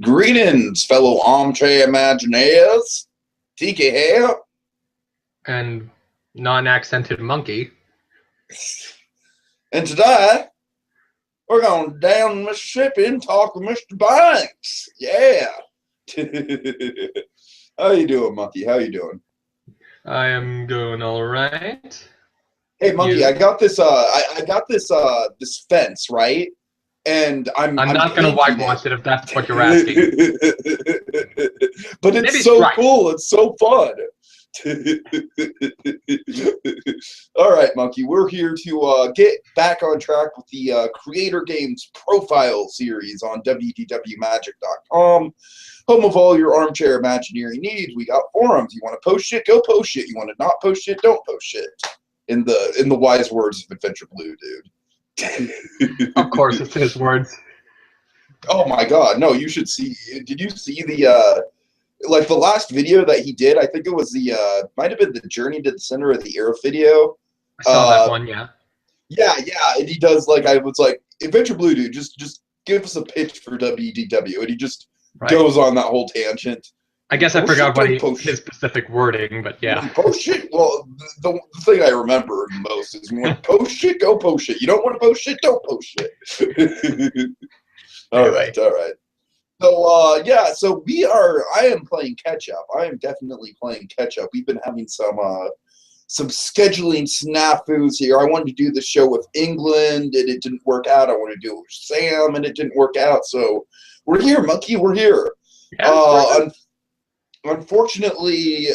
Greetings, fellow armchair imagineers. Tiki here. And non-accented monkey. And today, we're going down Mississippi and talk with Mr. Banks. Yeah. How you doing, Monkey? How you doing? I am going all right. Hey, Monkey, You? I got this. I got this. This fence, right? And I'm not going to whitewash it if that's what you're asking. But it's Maybe so strike. cool. It's so fun. All right, Monkey, we're here to get back on track with the Creator Games Profile series on wdwmagic.com, home of all your armchair imagineering needs. We got forums. You want to post shit, go post shit. You want to not post shit, don't post shit. In the wise words of Adventure Blue, dude. Of course, it's his words. Oh my God, no! You should see. Did you see the like the last video that he did? I think it was the might have been the Journey to the Center of the Earth video. I saw that one, yeah. Yeah, and he does like I was like Adventure Blue, dude. Just give us a pitch for WDW, and he just goes on that whole tangent. I guess I forgot his specific wording, but yeah. Post shit. Well, the thing I remember most is when post shit, go post shit. You don't want to post shit, don't post shit. All right. So yeah, so I am playing catch up. I am definitely playing catch up. We've been having some scheduling snafus here. I wanted to do the show with England and it didn't work out. I wanted to do it with Sam and it didn't work out. So we're here, Monkey. We're here. Yeah, unfortunately,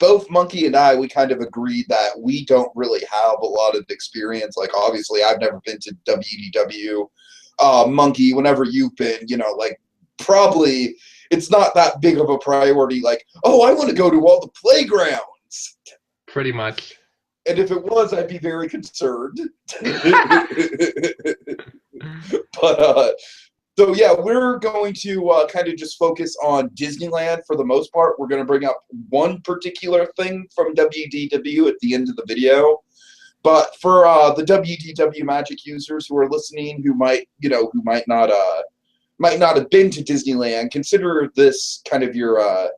both Monkey and I, we kind of agreed that we don't really have a lot of experience. Like, obviously, I've never been to WDW. Monkey, whenever you've been, like, probably it's not that big of a priority. Like, oh, I want to go to all the playgrounds. Pretty much. And if it was, I'd be very concerned. But, so yeah, we're going to kind of just focus on Disneyland for the most part. We're going to bring up one particular thing from WDW at the end of the video. But for the WDW Magic users who are listening, who might not have been to Disneyland, consider this kind of your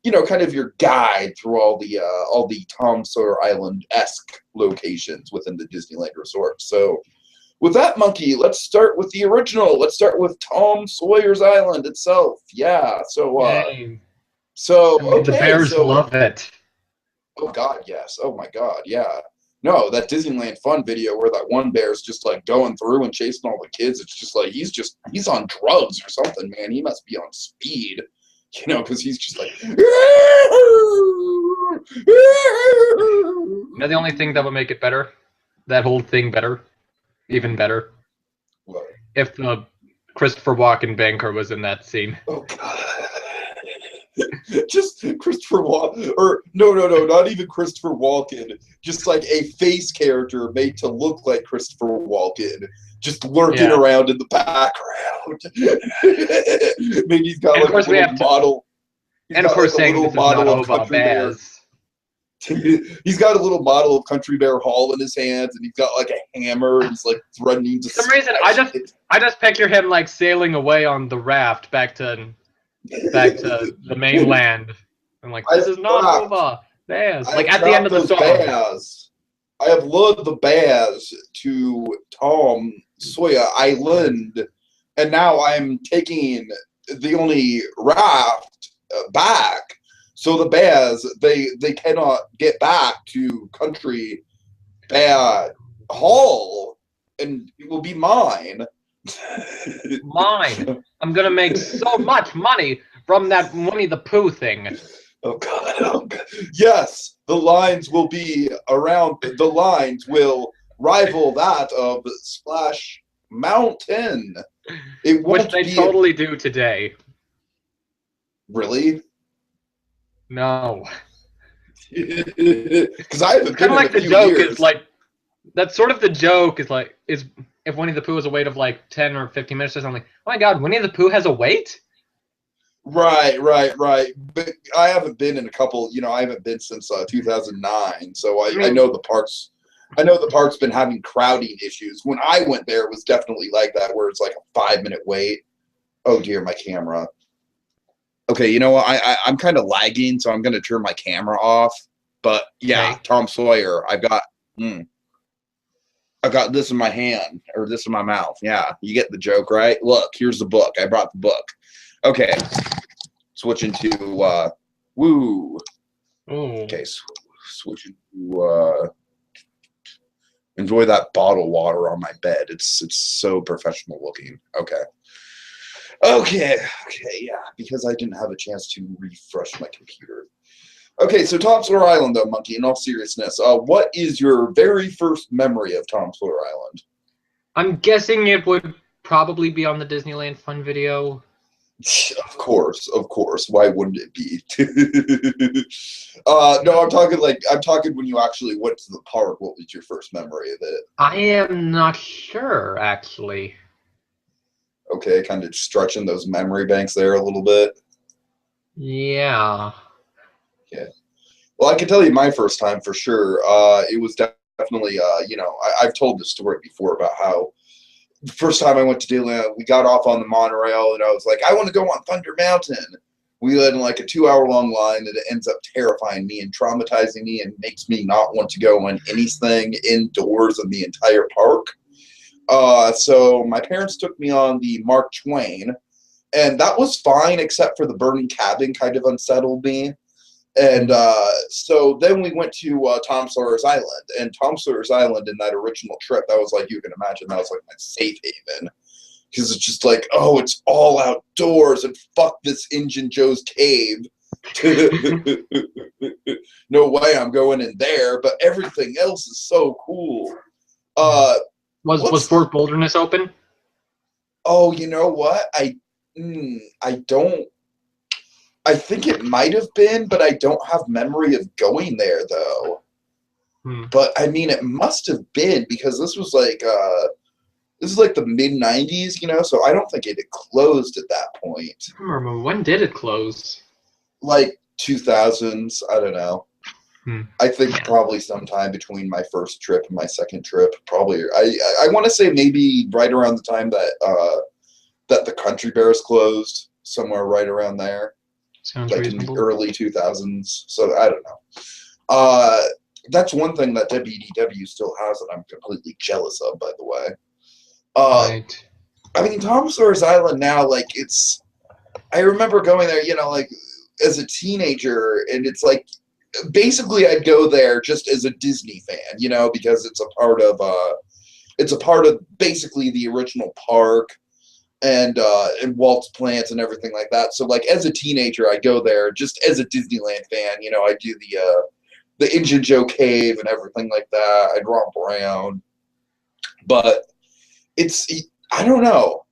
your guide through all the Tom Sawyer Island-esque locations within the Disneyland Resort. So, with that, Monkey, let's start with the original. Let's start with Tom Sawyer's Island itself. Yeah. So, okay. The bears love it. Oh God, yes. Oh my God, yeah. No, that Disneyland Fun video where that one bear's just like going through and chasing all the kids. It's just like he's on drugs or something, man. He must be on speed, because he's just like. The only thing that would make it better, that whole thing better. Even better. What? If the Christopher Walken banker was in that scene. Oh God. Just Christopher Walken, or no, not even Christopher Walken. Just like a face character made to look like Christopher Walken, just lurking around in the background. Maybe he's got like a little model. And of course, saying this is not Oba Baz. He's got a little model of Country Bear Hall in his hands, and he's got like a hammer, and he's like threatening to. For some reason, I just picture him like sailing away on the raft back to the mainland. I'm like, this is not Oba Baz. Like at the end of the song. I have lured the Baz to Tom Sawyer Island, and now I'm taking the only raft back. So the Bears, they cannot get back to Country Bear Hall, and it will be mine. Mine. I'm gonna make so much money from that Winnie the Pooh thing. Oh God! Oh God. Yes, the lines will be around. The lines will rival that of Splash Mountain. It won't Which they totally do today. Really? No. Because I haven't kind been of like in a the few joke years. is like that's sort of the joke is if Winnie the Pooh has a wait of like 10 or 15 minutes or something. Oh my God, Winnie the Pooh has a wait? Right. But I haven't been in a couple. I haven't been since 2009. So I know the parks. I know the park's been having crowding issues. When I went there, it was definitely like that, where it's like a 5-minute wait. Oh dear, my camera. Okay, you know what? I'm kind of lagging, so I'm going to turn my camera off. But yeah, Okay. Tom Sawyer. I've got this in my hand, or this in my mouth. Yeah, you get the joke, right? Look, here's the book. I brought the book. Okay, switching to woo. Ooh. Okay, switching to enjoy that bottled water on my bed. It's so professional looking. Okay, yeah, because I didn't have a chance to refresh my computer. Okay, so Tom Sawyer Island, though, Monkey, in all seriousness, what is your very first memory of Tom Sawyer Island? I'm guessing it would probably be on the Disneyland Fun video. Of course. Why wouldn't it be? No, I'm talking when you actually went to the park. What was your first memory of it? I am not sure, actually. Okay, kind of stretching those memory banks there a little bit. Yeah. Yeah. Well, I can tell you my first time for sure. It was definitely, I've told this story before about how the first time I went to Disneyland, we got off on the monorail, and I was like, I want to go on Thunder Mountain. We led in like a 2-hour-long line that ends up terrifying me and traumatizing me and makes me not want to go on anything indoors in the entire park. So my parents took me on the Mark Twain, and that was fine, except for the burning cabin kind of unsettled me. And so then we went to Tom Sawyer's Island, and Tom Sawyer's Island in that original trip, that was like, you can imagine, that was like my safe haven. Because it's just like, oh, it's all outdoors, and fuck this Injun Joe's cave. No way I'm going in there, but everything else is so cool. Was Fort Wilderness open? Oh, you know what? I don't. I think it might have been, but I don't have memory of going there though. But I mean, it must have been because this is like the mid '90s, So I don't think it had closed at that point. I don't remember, when did it close? Like 2000s, I don't know. I think probably sometime between my first trip and my second trip. Probably, I want to say maybe right around the time that that the Country Bears closed, somewhere right around there. Sounds like reasonable. In the early 2000s. So I don't know. That's one thing that WDW still has that I'm completely jealous of, by the way. Right. I mean, Tom Sawyer's Island now, like I remember going there, like as a teenager, and it's like basically I'd go there just as a Disney fan, because it's a part of basically the original park. And Walt's plants and everything like that. So like as a teenager, I go there just as a Disneyland fan. I do the Injun Joe cave and everything like that. I'd romp around, but I don't know.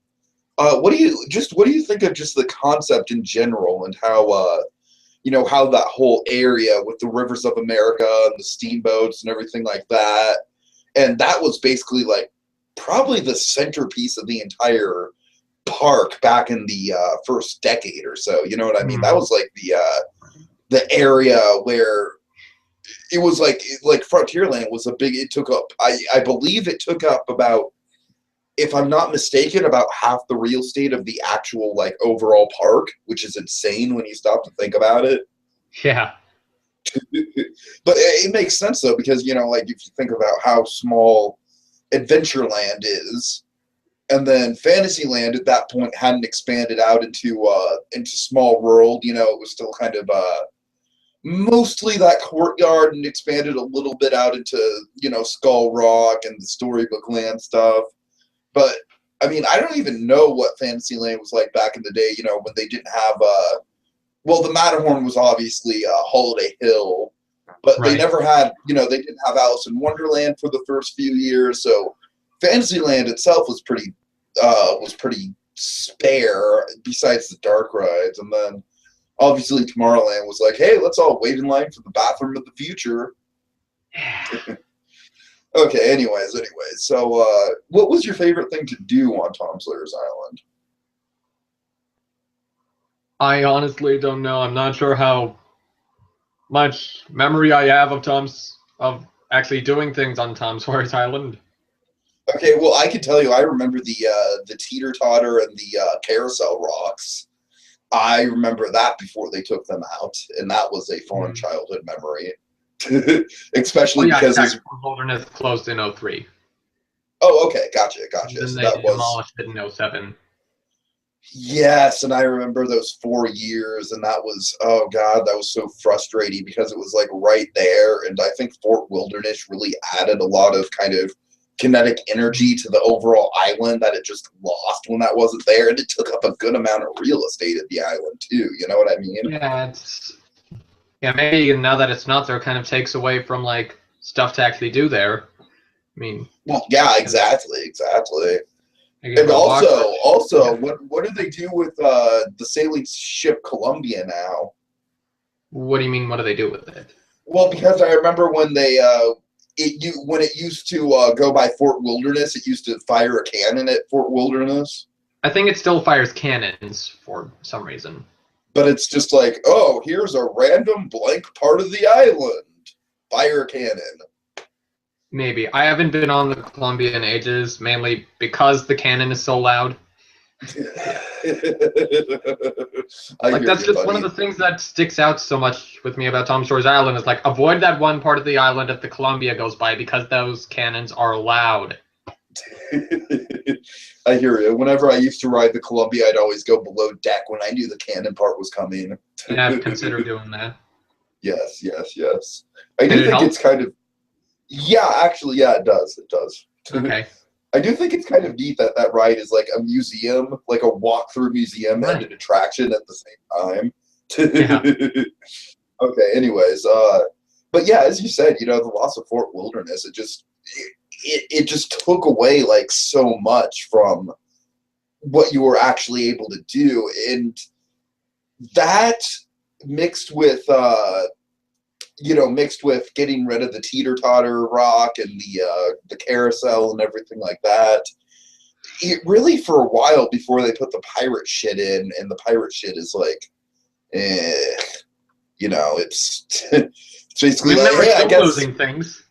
What do you think of just the concept in general and how how that whole area with the rivers of America and the steamboats and everything like that, and that was basically like probably the centerpiece of the entire park back in the first decade or so. You know what I mean? That was like the area where it was like Frontierland was it took up, I believe it took up about, if I'm not mistaken, about half the real estate of the actual like overall park, which is insane when you stop to think about it. Yeah. But it makes sense though, because like if you think about how small Adventureland is, and then Fantasyland at that point hadn't expanded out into Small World. It was still kind of mostly that courtyard, and expanded a little bit out into Skull Rock and the Storybook Land stuff. But I mean, I don't even know what Fantasyland was like back in the day. When they didn't have well, the Matterhorn was obviously Holiday Hill, but they never had they didn't have Alice in Wonderland for the first few years, so Fantasyland itself was pretty spare, besides the dark rides. And then obviously Tomorrowland was like, hey, let's all wait in line for the bathroom of the future. Okay, anyways, so what was your favorite thing to do on Tom Sawyer's Island? I honestly don't know. I'm not sure how much memory I have of actually doing things on Tom Sawyer's Island. Okay, well, I can tell you, I remember the teeter totter and the carousel rocks. I remember that before they took them out, and that was a fond childhood memory. Oh Especially yeah, because exactly. Wilderness closed in '03. oh, okay, gotcha. Then So they that was demolished it in '07. yes, and I remember those 4 years, and that was oh god, that was so frustrating because it was like right there, and I think Fort Wilderness really added a lot of kind of kinetic energy to the overall island that it just lost when that wasn't there, and it took up a good amount of real estate at the island too. You know what I mean? Yeah, maybe now that it's not there, kind of takes away from like stuff to actually do there. I mean, Well, yeah, exactly. And also, what do they do with the sailing ship Columbia now? what do you mean? What do they do with it? Well, because I remember when when it used to go by Fort Wilderness, it used to fire a cannon at Fort Wilderness. I think it still fires cannons for some reason. But it's just like, oh, here's a random blank part of the island. Fire a cannon. Maybe. I haven't been on the Columbia in ages, mainly because the cannon is so loud. Like that's just one of the things that sticks out so much with me about Tom Sawyer's Island is like avoid that one part of the island if the Columbia goes by because those cannons are loud. I hear you. Whenever I used to ride the Columbia, I'd always go below deck when I knew the cannon part was coming. Yeah, I've considered doing that. Yes. I do think it's kind of yeah, actually, yeah, it does. Okay. I do think it's kind of neat that that ride is like a museum, like a walk-through museum and an attraction at the same time. Yeah. Okay, anyways, but yeah, as you said, the loss of Fort Wilderness, it just took away like so much from what you were actually able to do, and that mixed with mixed with getting rid of the teeter-totter rock and the carousel and everything like that. It really, for a while before they put the pirate shit in, and the pirate shit is like, it's basically like, we're hey, still I guess losing things.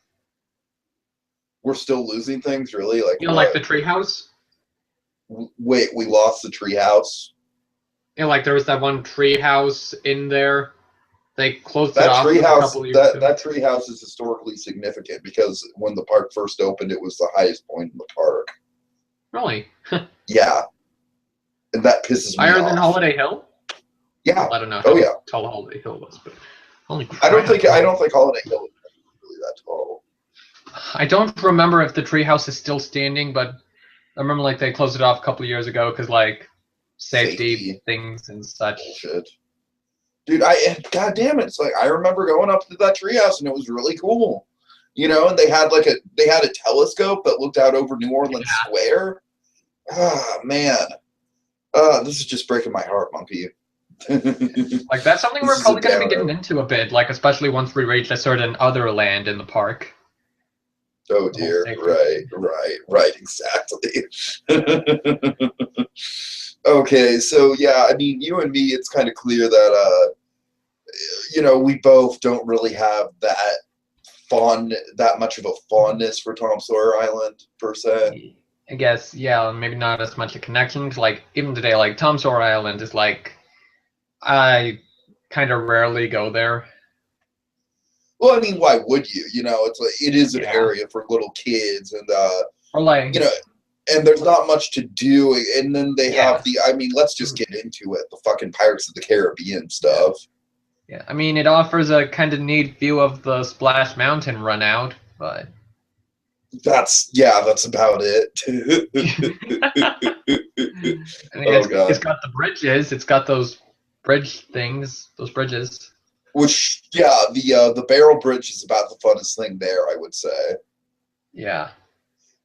We're still losing things, really? Like like the treehouse? Wait, we lost the treehouse? Like there was that one treehouse in there. They closed that it off a couple of years ago. That treehouse is historically significant because when the park first opened, it was the highest point in the park. Really? Yeah, and that pisses me off. Higher than Holiday Hill? Yeah. Well, I don't know how tall Holiday Hill was, but holy crap. I don't think Holiday Hill is really that tall. I don't remember if the treehouse is still standing, but I remember like they closed it off a couple of years ago because like safety things and such. Bullshit. Dude, god damn it! It's like I remember going up to that treehouse and it was really cool, and they had a telescope that looked out over New Orleans Square. Ah, man, this is just breaking my heart, Monkey. Like that's something we're probably going to be getting into a bit, like especially once we reach a certain other land in the park. Oh dear, right, exactly. Okay, so yeah, I mean, you and me, it's kind of clear that we both don't really have that much of a fondness for Tom Sawyer Island per se. I guess, yeah, maybe not as much a connection. Like even today, like Tom Sawyer Island is like I kind of rarely go there. Well, I mean, why would you? It's like it is an area for little kids, and or like and there's not much to do. And then they have let's just get into it. The fucking Pirates of the Caribbean stuff. Yeah, I mean, it offers a kind of neat view of the Splash Mountain run out, but that's about it. It's got the bridges. It's got those bridge things, those bridges. Which, yeah, the barrel bridge is about the funnest thing there, I would say. Yeah.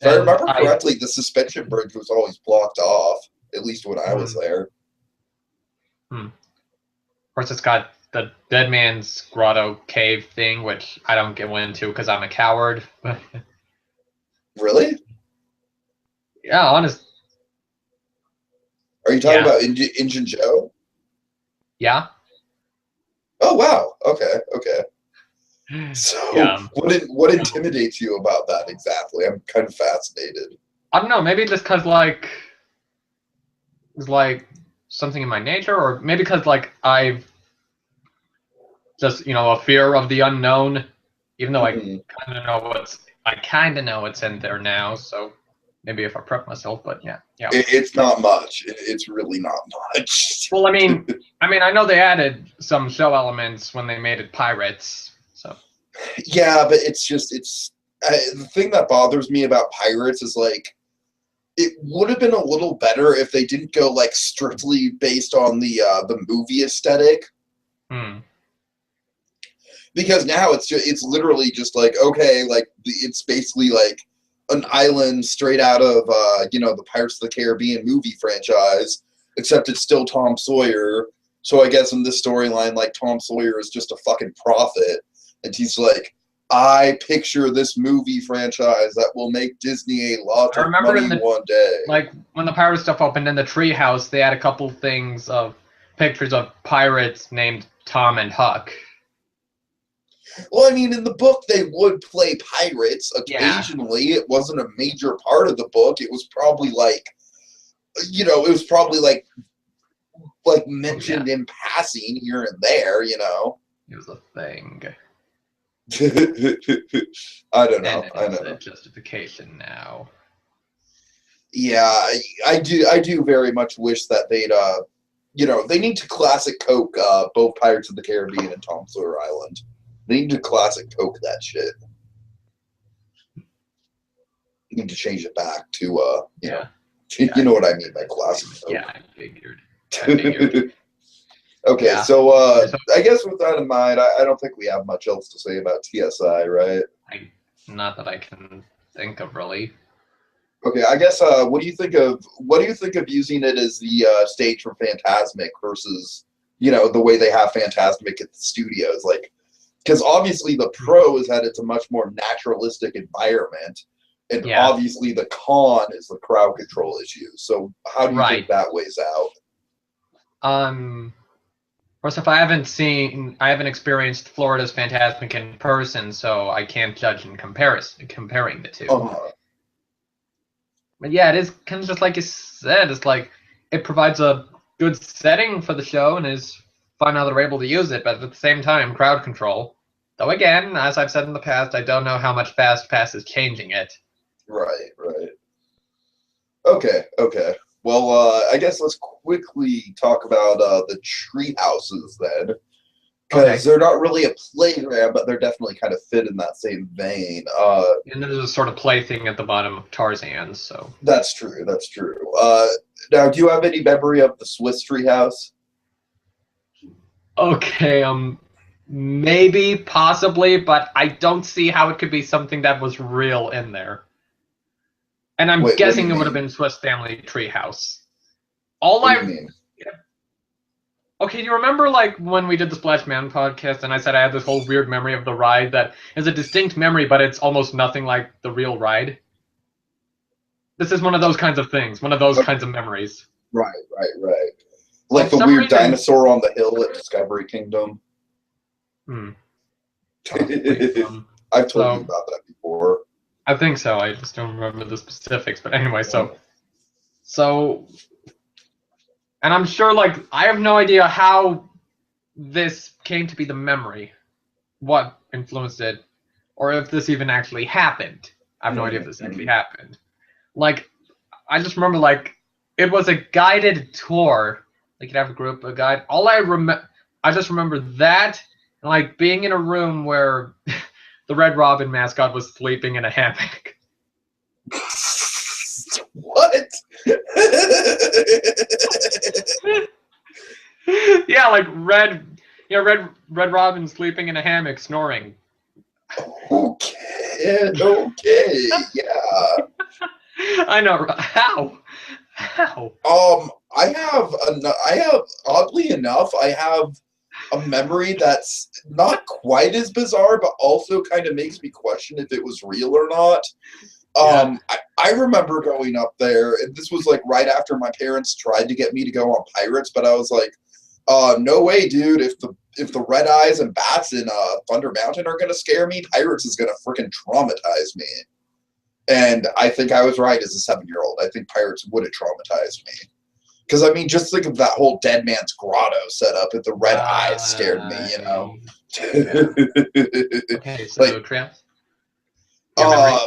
If I remember correctly, the suspension bridge was always blocked off, at least when I was there. Of course, it's got the Dead Man's Grotto cave thing, which I don't go into because I'm a coward. Really? Yeah, honest. Are you talking about Injun Joe? Yeah. Oh wow. Okay. So, what intimidates you about that exactly? I'm kind of fascinated. I don't know. Maybe just because like it's like something in my nature, or maybe because like I've just a fear of the unknown, even though I kind of know what's in there now. So maybe if I prep myself, but yeah. It's not much. It's really not much. Well, I know they added some show elements when they made it pirates. So yeah, but it's the thing that bothers me about pirates is like it would have been a little better if they didn't go like strictly based on the movie aesthetic. Because now it's literally just like, okay, like it's basically like an island straight out of the Pirates of the Caribbean movie franchise, except it's still Tom Sawyer. So I guess in this storyline, like Tom Sawyer is just a fucking prophet, and he's like, I picture this movie franchise that will make Disney a lot of money one day. Like when the pirate stuff opened in the treehouse, they had a couple things of pictures of pirates named Tom and Huck. Well, I mean, in the book, they would play pirates occasionally. Yeah. It wasn't a major part of the book. It was probably like, mentioned in passing here and there, It was a thing. I don't know. I know. A justification now. Yeah, I do very much wish that they'd, they need to classic Coke both Pirates of the Caribbean and Tom Sawyer Island. They need to classic Coke that shit. You need to change it back to, you know what I mean by classic Coke. Yeah, I figured. Okay, yeah. So I guess with that in mind, I don't think we have much else to say about TSI, right? Not that I can think of, really. Okay, I guess what do you think of using it as the stage for Fantasmic versus the way they have Fantasmic at the studios, like. Because obviously the pro is that it's a much more naturalistic environment, and obviously the con is the crowd control issue. So how do you think that weighs out? First off, I haven't experienced Florida's Fantasmic in person, so I can't judge in comparing the two. But yeah, it is kind of just like you said. It's like it provides a good setting for the show and is fun how they're able to use it, but at the same time, crowd control. Though again, as I've said in the past, I don't know how much Fast Pass is changing it. Right. Okay. Well, I guess let's quickly talk about the tree houses then. Because they're not really a playground, but they're definitely kind of fit in that same vein. And there's a sort of plaything at the bottom of Tarzan's, so. That's true. Now, do you have any memory of the Swiss treehouse? Okay, maybe, possibly, but I don't see how it could be something that was real in there. And I'm guessing it would have been Swiss Family Treehouse. What do you mean? Okay, do you remember like when we did the Splash Mountain podcast and I said I had this whole weird memory of the ride that is a distinct memory, but it's almost nothing like the real ride? This is one of those kinds of things, one of those kinds of mememories. Right. Like the weird dinosaur on the hill at Discovery Kingdom. I've told you about that before. I think so. I just don't remember the specifics. But anyway, so, and I'm sure, like, I have no idea how this came to be the memory, what influenced it, or if this even actually happened. I have no idea if this actually happened. Like, I just remember, like, it was a guided tour. They could have a group, a guide. I just remember that, and, like, being in a room where the Red Robin mascot was sleeping in a hammock. What? Yeah, like Red Robin sleeping in a hammock, snoring. Okay, yeah. I know. How? Oddly enough, I have a memory that's not quite as bizarre, but also kind of makes me question if it was real or not. I remember going up there, and this was like right after my parents tried to get me to go on Pirates, but I was like, no way, dude. If the red eyes and bats in Thunder Mountain are gonna scare me, Pirates is gonna freaking traumatize me. And I think I was right as a 7-year-old. I think pirates would have traumatized me. Because, I mean, just think of that whole dead man's grotto set up and the red eyes scared me, you know? Yeah. Okay, so like, trails? Your memory?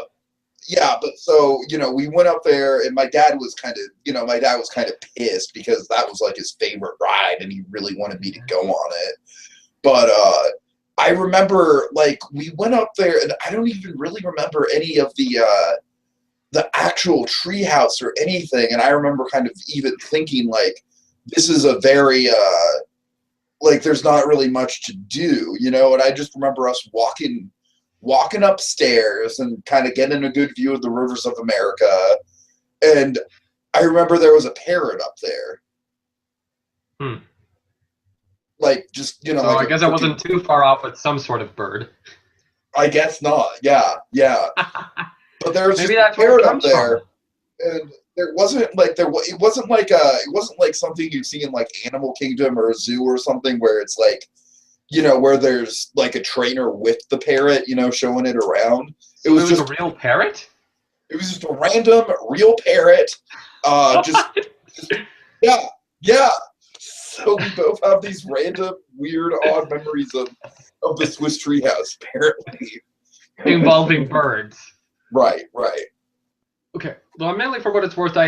yeah, but so, you know, we went up there and my dad was kind of pissed because that was like his favorite ride and he really wanted me to go on it. But I remember, like, we went up there and I don't even really remember any of the actual treehouse or anything. And I remember kind of even thinking, like, this is a very, like, there's not really much to do, you know? And I just remember us walking upstairs and kind of getting a good view of the rivers of America. And I remember there was a parrot up there. Like, just, you know, So like I a guess I wasn't too far off with some sort of bird. I guess not. Yeah. But there was just Maybe a that's where it parrot up comes there, from. and it wasn't like something you see in like Animal Kingdom or a zoo or something where it's like, you know, where there's like a trainer with the parrot, you know, showing it around. It was So it just was a real parrot? it was just a random real parrot. Just yeah. So we both have these random, weird, odd memories of the Swiss treehouse, apparently. Involving birds. Right. Okay. Well, mainly for what it's worth, I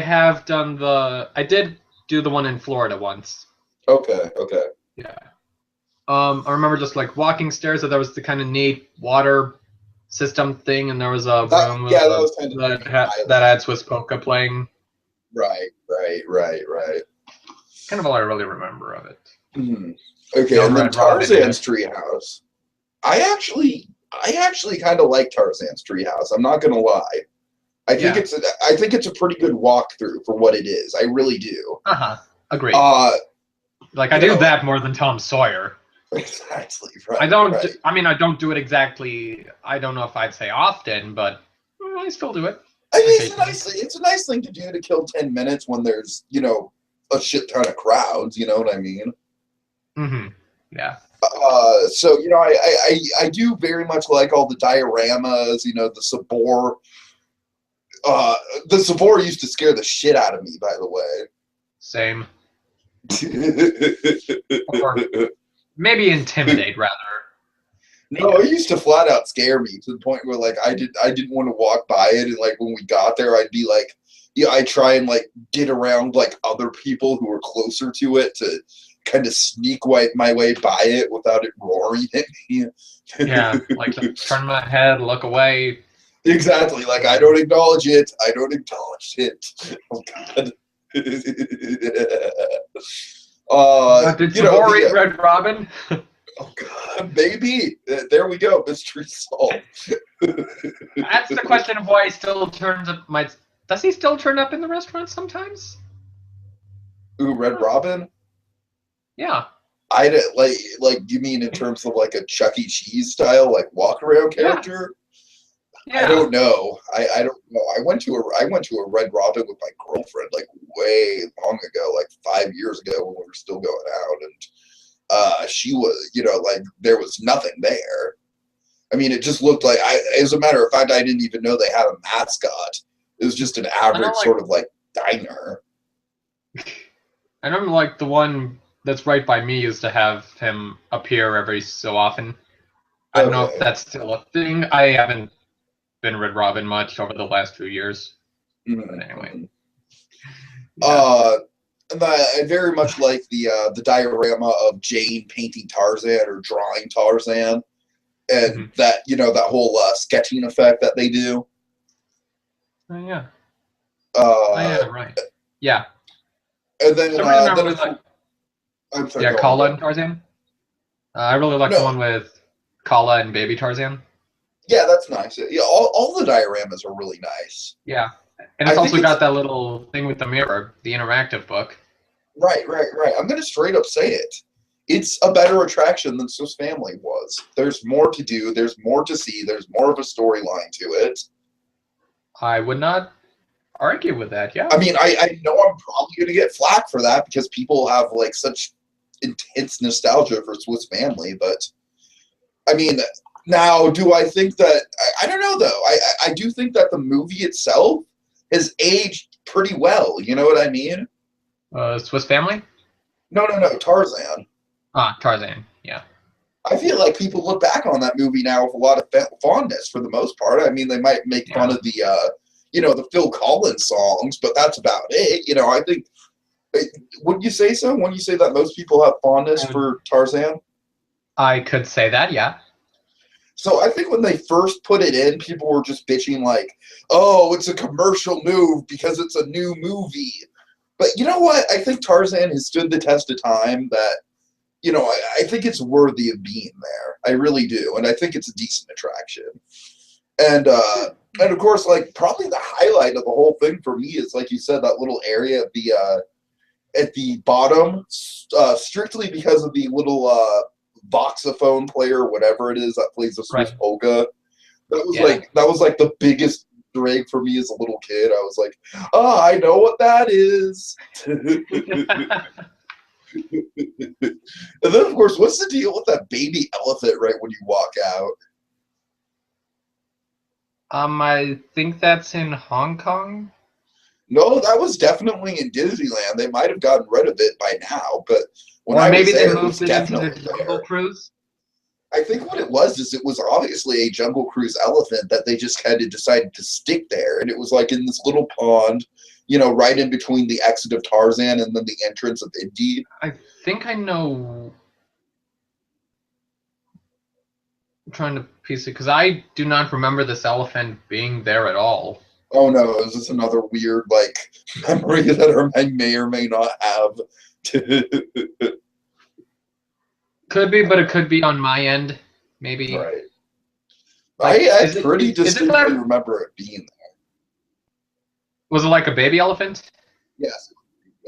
did do the one in Florida once. Okay. Yeah. I remember just like walking stairs, and there was the kind of neat water system thing, and there was a room That was kind of that had Swiss polka playing. Right. Kind of all I really remember of it. Okay, No and then Red Robin Tarzan's yet. treehouse. I actually kind of like Tarzan's treehouse. I'm not gonna lie. I think Yeah. it's a pretty good walkthrough for what it is. I really do. Agreed. Like I do that more than Tom Sawyer. Exactly. Right. I don't. Right. I mean, I don't do it exactly. I don't know if I'd say often, but I still do it. I mean, Occasionally. it's a nice thing to do to kill 10 minutes when there's, you know, a shit ton of crowds. You know what I mean? Yeah. So you know, I do very much like all the dioramas. You know, the Sabor. The Sabor used to scare the shit out of me. By the way. Same. Or maybe intimidate rather. No, it used to flat out scare me to the point where like I didn't want to walk by it, and like when we got there, I'd be like, yeah, I'd try and like get around like other people who were closer to it to kind of sneak my way by it without it roaring at me. Yeah, like just turn my head, look away. Exactly. Like I don't acknowledge it. Oh God. Did You know, Sabor eat Red Robin? oh God, maybe. There we go. Mystery solved. That's the question of why he still turns up. Does he still turn up in the restaurant sometimes? Ooh, Red Robin? Yeah. I like you mean in terms of like a Chuck E. Cheese style like walk around character? Yeah. I don't know. I don't know. I went to a Red Robin with my girlfriend like way long ago, like 5 years ago when we were still going out, and she was, you know, like there was nothing there. I mean, it just looked like as a matter of fact, I didn't even know they had a mascot. It was just an average sort of like diner. I remember like the one that's right by me used to have him appear every so often. I don't know if Okay. that's still a thing. I haven't been Red Robin much over the last few years. But anyway. Yeah. And I very much like the diorama of Jane painting Tarzan or drawing Tarzan, and that, you know, that whole sketching effect that they do. Oh yeah. Yeah, Right. Yeah. And then The reason I then really like I'm sorry. Go Kala on. and Tarzan. I really like the No. one with Kala and Baby Tarzan. Yeah, that's nice. Yeah, all the dioramas are really nice. Yeah. And it's also got that little thing with the mirror, the interactive book. Right. I'm going to straight up say it. It's a better attraction than Swiss Family was. There's more to do. There's more to see. There's more of a storyline to it. I would not argue with that, yeah. I mean, I know I'm probably going to get flack for that because people have like such intense nostalgia for Swiss Family, but I mean, Now, do I think that I don't know though. I do think that the movie itself has aged pretty well. You know what I mean? Swiss Family? No, Tarzan. Ah, Tarzan. Yeah. I feel like people look back on that movie now with a lot of fondness for the most part. I mean, they might make fun of the, the Phil Collins songs, but that's about it. You know, I think, wouldn't you say so? Wouldn't you say that most people have fondness for Tarzan? I could say that, yeah. So I think when they first put it in, people were just bitching like, oh, it's a commercial move because it's a new movie. But you know what? I think Tarzan has stood the test of time that, I think it's worthy of being there. I really do. And I think it's a decent attraction. And of course, like, probably the highlight of the whole thing for me is, like you said, that little area at the bottom, strictly because of the little voxophone player, whatever it is that plays the Swiss polka. That was like the biggest drag for me as a little kid. I was like, oh, I know what that is. And then, of course, what's the deal with that baby elephant right when you walk out? I think that's in Hong Kong. No, that was definitely in Disneyland. They might have gotten rid of it by now, but when or I maybe was there, they moved it into the there. Jungle Cruise. I think what it was is it was obviously a Jungle Cruise elephant that they just kind of decided to stick there, and it was like in this little pond, right in between the exit of Tarzan and then the entrance of Indy. I think I know. I'm trying to piece it because I do not remember this elephant being there at all. Oh no, is this another weird memory that I may or may not have? Could be, but it could be on my end, maybe. Right. I pretty distinctly remember it being there. Was it like a baby elephant? Yes,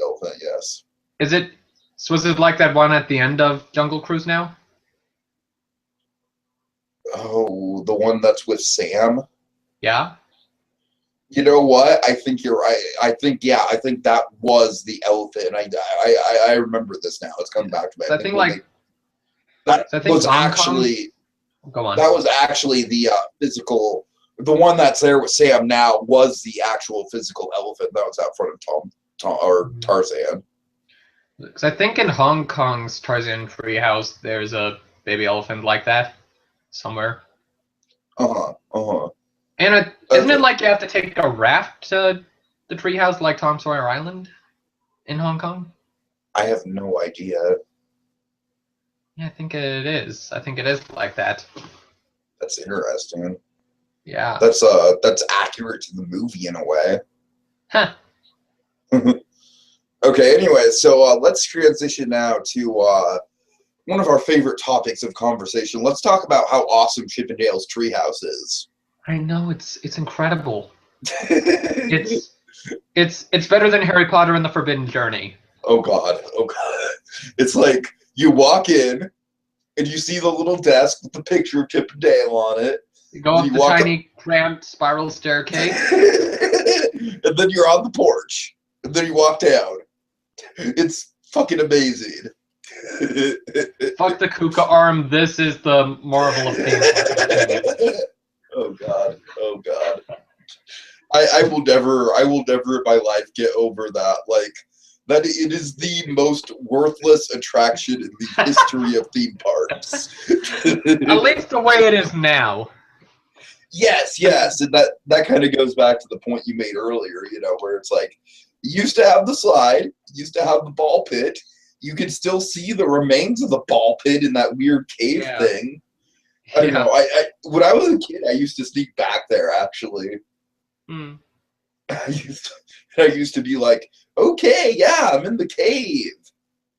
elephant. Yes. Was it like that one at the end of Jungle Cruise now? Oh, the one that's with Sam? Yeah. You know what? I think you're right. I think that was the elephant. I remember this now. It's coming back to me. I think that was actually Go on. That was actually the physical. The one that's there with Sam now was the actual physical elephant that was out front of Tarzan. Because I think in Hong Kong's Tarzan treehouse, there's a baby elephant like that somewhere. And isn't it like you have to take a raft to the treehouse like Tom Sawyer Island in Hong Kong? I have no idea. Yeah, I think it is. I think it is like that. That's interesting. Yeah. That's accurate to the movie in a way. Huh. Okay, anyway, so let's transition now to one of our favorite topics of conversation. Let's talk about how awesome Chippendale's treehouse is. I know, it's incredible. It's better than Harry Potter and the Forbidden Journey. Oh god. It's like you walk in and you see the little desk with the picture of Chippendale on it. You go up the tiny, cramped spiral staircase. And then you're on the porch. And then you walk down. It's fucking amazing. Fuck the Kuka arm. This is the marvel of pain. Oh god. I will never in my life get over that. Like, that it is the most worthless attraction in the history of theme parks. At least the way it is now. Yes, and that kind of goes back to the point you made earlier, where it's like, you used to have the slide, you used to have the ball pit, you could still see the remains of the ball pit in that weird cave thing. I don't know. I when I was a kid, I used to sneak back there, actually. I used to be like, okay, yeah, I'm in the cave.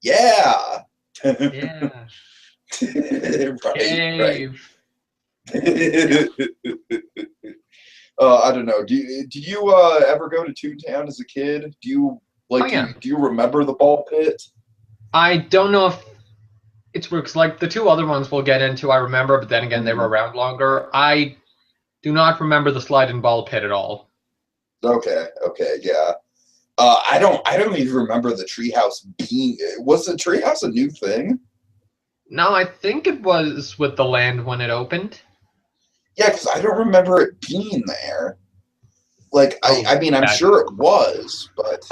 Yeah. Yeah. Right. I don't know. Did you ever go to Toontown as a kid? Do you do you remember the ball pit? I don't know if it's weird because like the two other ones we'll get into, I remember, but then again they were around longer. I do not remember the slide and ball pit at all. Okay, yeah. I don't even remember the treehouse being. Was the treehouse a new thing? No, I think it was with the land when it opened. Yeah, because I don't remember it being there. Like, Oh, I mean, I'm that- sure it was, but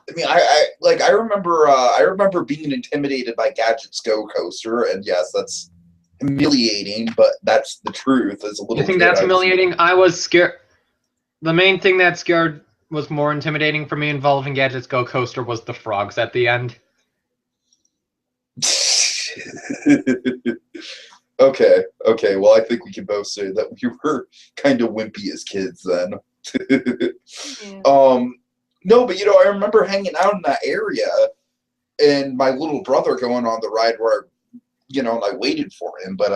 I mean, I remember being intimidated by Gadget's Go Coaster, and yes, that's humiliating, but that's the truth. As a little You think kid, that's I was, humiliating? I was scared. The main thing that scared was more intimidating for me involving Gadget's Go Coaster was the frogs at the end. Okay. Well, I think we can both say that we were kind of wimpy as kids then. Yeah. No, but I remember hanging out in that area and my little brother going on the ride where, I waited for him, but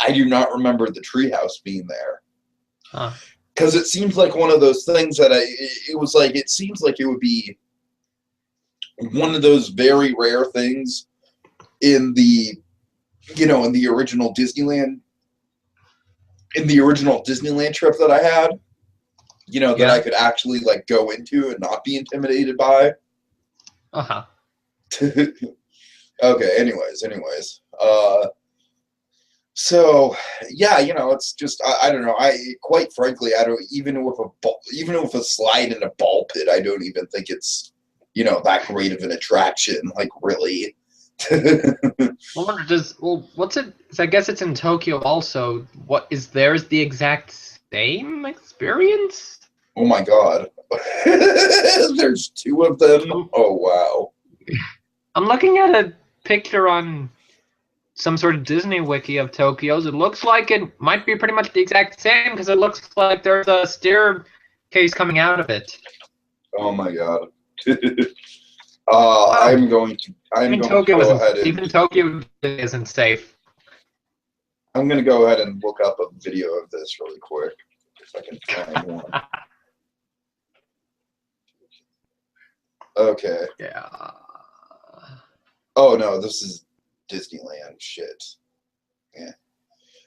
I do not remember the treehouse being there. Huh. Because it seems like one of those things that it seems like it would be one of those very rare things in the original Disneyland trip that I had, that I could actually like go into and not be intimidated by. Uh-huh. Okay, anyways. So yeah, it's just I don't know. Quite frankly, I don't even with a slide in a ball pit, I don't even think it's that great of an attraction. Like really. What's it? I guess it's in Tokyo also. What is theirs the exact same experience? Oh my god. There's two of them. Oh wow. I'm looking at a picture on some sort of Disney wiki of Tokyo's. It looks like it might be pretty much the exact same because it looks like there's a staircase coming out of it. Oh my god. Wow. I'm going to go ahead and even Tokyo isn't safe. I'm going to go ahead and look up a video of this really quick if I can find one. Okay. Yeah. Oh no, this is Disneyland shit. Yeah.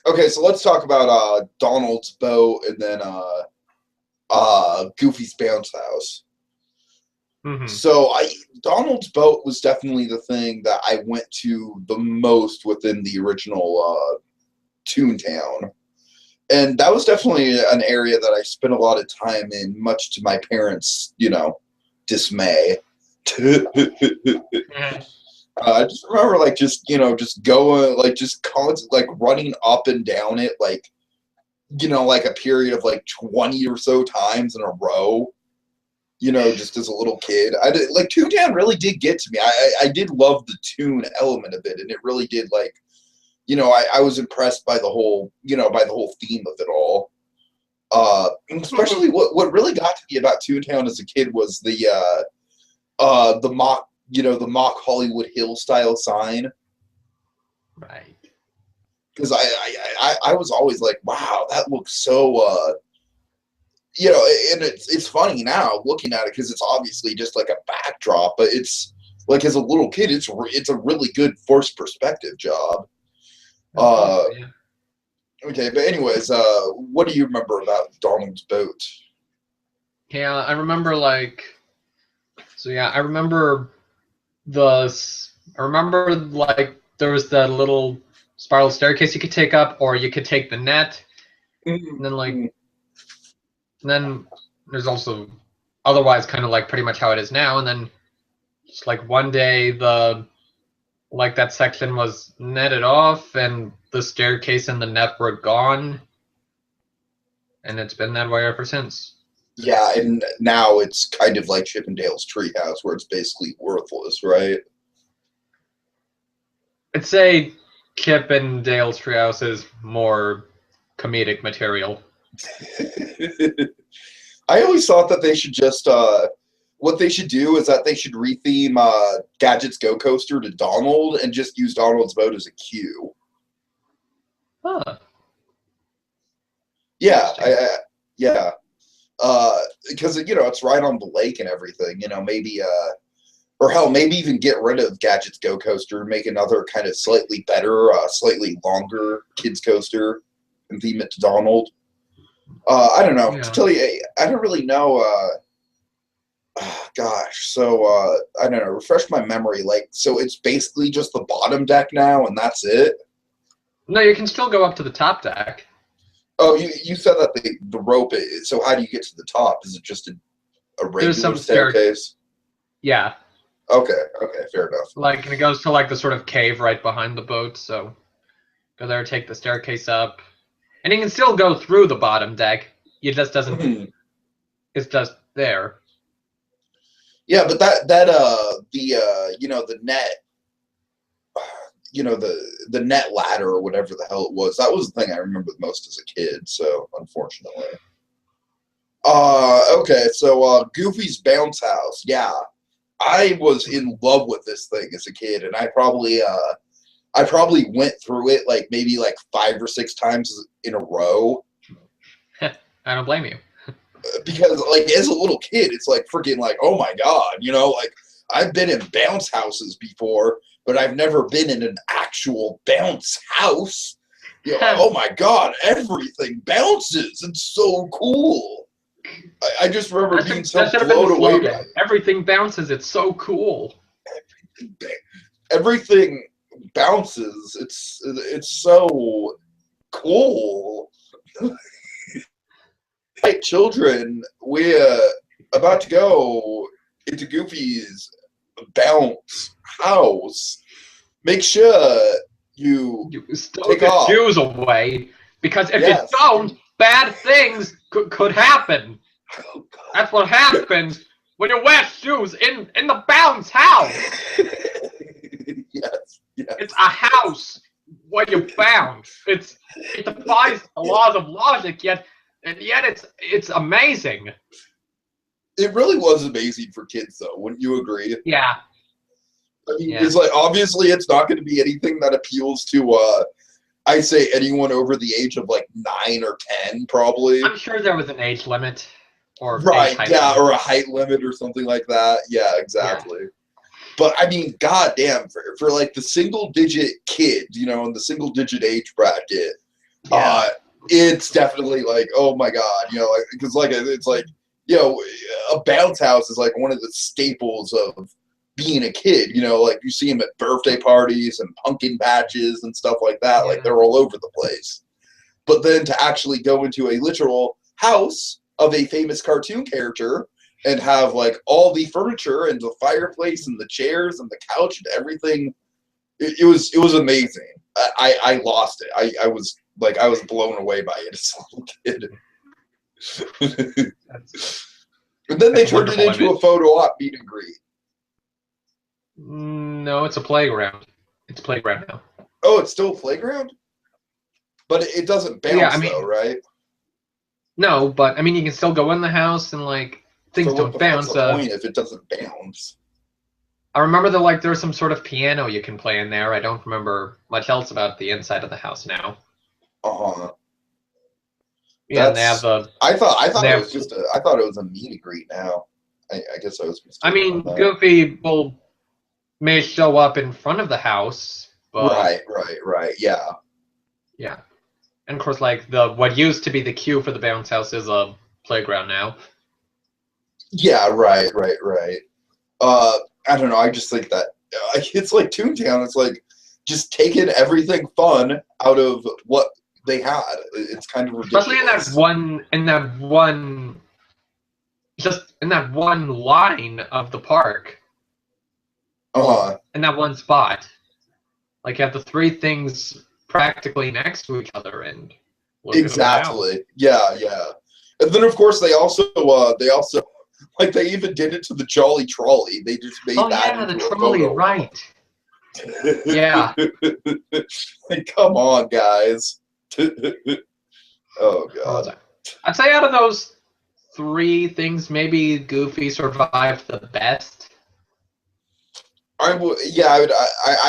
Okay, so let's talk about Donald's boat and then Goofy's bounce house. Mm-hmm. So Donald's boat was definitely the thing that I went to the most within the original Toontown. And that was definitely an area that I spent a lot of time in, much to my parents', dismay. I just remember, just going, just constantly, running up and down it, like a period of, 20 or so times in a row, just as a little kid. Toontown really did get to me. I did love the Toon element of it, and it really did, I was impressed by the whole, theme of it all. Especially what really got to me about Toontown as a kid was the mock, the mock Hollywood Hill style sign. Right. Because I was always like, wow, that looks so, and it's funny now looking at it because it's obviously just like a backdrop, but it's like as a little kid, it's a really good forced perspective job. Yeah. Okay, but anyways, what do you remember about Donald's boat? Yeah, I remember I remember there was that little spiral staircase you could take up, or you could take the net, and then there's also otherwise kind of like pretty much how it is now, and then just one day that section was netted off and the staircase and the net were gone, and it's been that way ever since. Yeah, and now it's kind of like Chippendale's Treehouse, where it's basically worthless, right? I'd say Chip and Dale's Treehouse is more comedic material. I always thought that they should just what they should do is that they should retheme Gadget's Go Coaster to Donald and just use Donald's boat as a queue. Huh. Yeah, yeah. Because it's right on the lake and everything. Maybe or hell, maybe even get rid of Gadget's Go Coaster, make another kind of slightly better, slightly longer kids coaster, and theme it to Donald. I don't know. Yeah. To tell you, I don't really know. Gosh, so I don't know. Refresh my memory. So it's basically just the bottom deck now, and that's it. No, you can still go up to the top deck. Oh, you said that the rope is, so how do you get to the top? Is it just a regular There's some staircase? Yeah. Okay, fair enough. Like, and it goes to like the sort of cave right behind the boat, so go there, take the staircase up. And you can still go through the bottom deck. It just doesn't it's just there. Yeah, but the net, the net ladder or whatever the hell it was, that was the thing I remember the most as a kid, so unfortunately. Okay, so Goofy's bounce house. Yeah. I was in love with this thing as a kid, and I probably went through it like maybe like 5 or 6 times in a row. I don't blame you. Because like as a little kid, it's like freaking like, oh my god, like I've been in bounce houses before, but I've never been in an actual bounce house. Oh my god, everything bounces. It's so cool. I just remember being so blown away by it. Everything bounces. It's so cool. Everything bounces. It's so cool. Right, children, we're about to go into Goofy's bounce house. Make sure you take the shoes away, because if you don't, bad things could happen. Oh, that's what happens when you wear shoes in the bounce house. Yes. It's a house where you bounce. It defies the laws of logic, yet it's amazing. It really was amazing for kids, though. Wouldn't you agree? Yeah. I mean, it's like, obviously it's not going to be anything that appeals to I say anyone over the age of like 9 or 10, probably. I'm sure there was an age limit, or right, yeah, or a height limit or something like that. Yeah, exactly. Yeah. But I mean, goddamn, for like the single-digit kid, in the single-digit age bracket, it's definitely like, oh my god, because like it's like, a bounce house is like one of the staples of being a kid, like you see them at birthday parties and pumpkin patches and stuff like that. Like they're all over the place. But then to actually go into a literal house of a famous cartoon character and have like all the furniture and the fireplace and the chairs and the couch and everything, it was amazing. I lost it. I was blown away by it as a little kid. And then they turned it into a photo op meet and greet. No, it's a playground. It's a playground now. Oh, it's still a playground? But it doesn't bounce, though, right? No, but I mean, you can still go in the house and like things don't bounce. What's the point if it doesn't bounce? I remember there's some sort of piano you can play in there. I don't remember much else about the inside of the house now. Yeah, and they have the. I thought it was just I thought it was a meet and greet now. I guess I was mistaken. I mean, Goofy may show up in front of the house, but right, yeah. Yeah. And of course, like what used to be the queue for the bounce house is a playground now. Yeah, right. I don't know. I just think that it's like Toontown. It's like just taking everything fun out of what they had. It's kind of ridiculous. Especially in that one line of the park. In that one spot. Like you have the 3 things practically next to each other, and exactly. Yeah. And then of course they also like they even did it to the Jolly Trolley. They just made that into the trolley, right? Yeah. Like, come on, guys. Oh god. I'd say out of those 3 things, maybe Goofy survived the best. I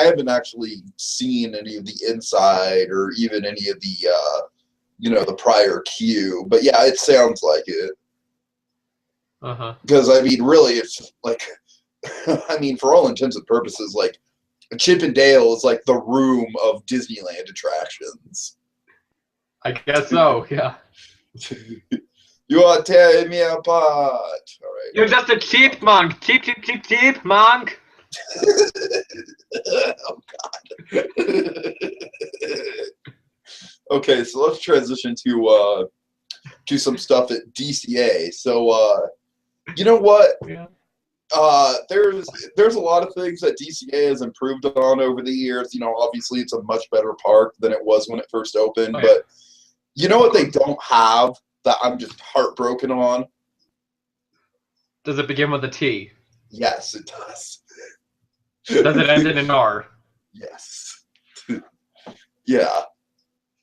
haven't actually seen any of the inside or even any of the the prior queue, but yeah, it sounds like it. Because I mean, really, it's like, I mean, for all intents and purposes, like Chip and Dale is like the room of Disneyland attractions. I guess so. Yeah. You are tearing me apart. All right. You're just a chipmunk. Chipmunk. Oh God. Okay, so let's transition to some stuff at DCA. So you know what? Yeah. There's a lot of things that DCA has improved on over the years. You know, obviously it's a much better park than it was when it first opened. Oh, yeah. But you know what they don't have that I'm just heartbroken on? Does it begin with a T? Yes, it does. Does it end in an R? Yes. Yeah.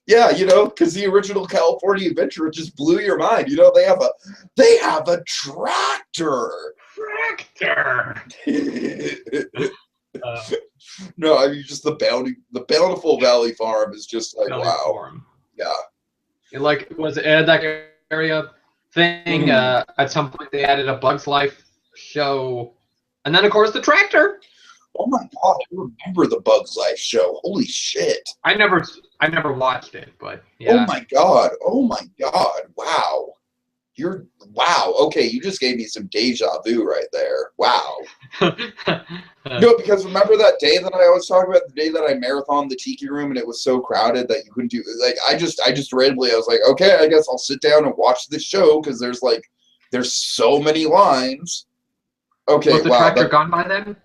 Yeah, you know, because the original California Adventure just blew your mind. You know, they have a tractor. Tractor. No, I mean just the Bountiful Valley Farm is just like Valley wow. Farm. Yeah. Like was it that area thing? At some point they added a Bugs Life show, and then of course the tractor. Oh my god, I remember the Bugs Life show. Holy shit. I never watched it, but yeah. Oh my god. Oh my god. Wow. Wow. Okay, you just gave me some deja vu right there. Wow. No, because remember that day that I was talking about, the day that I marathoned the Tiki Room and it was so crowded that you couldn't do like I just randomly I was like, okay, I guess I'll sit down and watch this show because there's so many lines. Okay, was the wow. tractor gone by then?